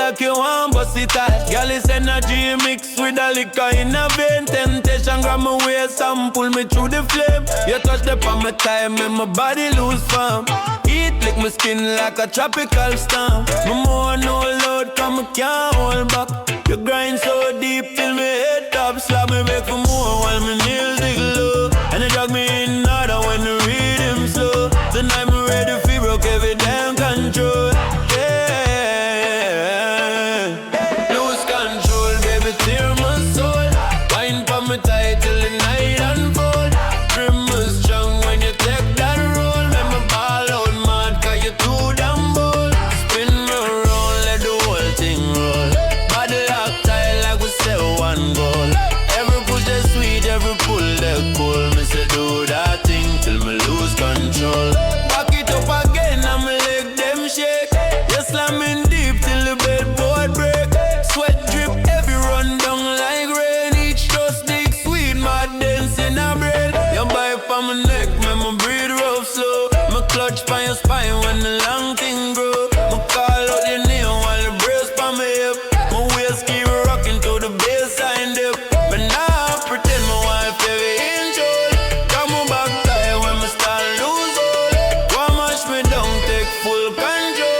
like you want bust it tight. Girl, it's energy mixed with a liquor in a vein. Temptation grab my waist and pull me through the flame. You touch the palm of time and my body lose form. Heat lick my skin like a tropical storm. My more no load come I can't hold back. You grind so deep till me head top. Slap me back for more while my nails dig low. And you drag me in harder when the rhythm slow. Tonight me ready for broke every damn control. Lose control, baby, tear my soul. Wine for me tight till the night unfold. Dream me strong when you take that roll. Make me ball out mad cause you too damn bold. Spin me around, let the whole thing roll. Body lock tight like we say one goal. Every push is sweet, every pull they cool. Me say do that thing till me lose control. Back it up again and me leg them shake. You slamming deep till the bedboard break. Sweat drip, every run down like rain. Each trust dig sweet, my dance in a brain. You bite for my neck, make me breathe rough slow. Me clutch for your spine when the long thing grow. Me call out your name while the brace for me hip. My waist keep rocking to the baseline dip. But now I pretend my wife every inch old. Got my back tight when me start lose hold. Why mash me down, take full control.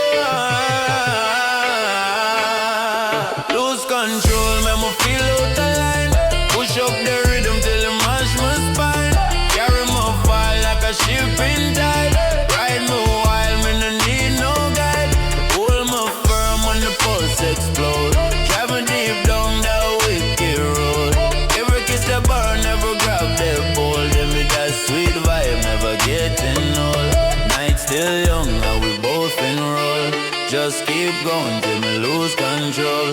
Lose control, make me feel out of line. Push up the rhythm till it mash my spine. Carry my fall like a ship in tide. Ride me wild, me no need no guide. Hold me firm when the pulse explode. Driving deep down that wicked road. Every kiss the bar, never grab the bowl. Give me that sweet vibe, never getting old. Night still young, now we both enroll. Just keep going till me lose control.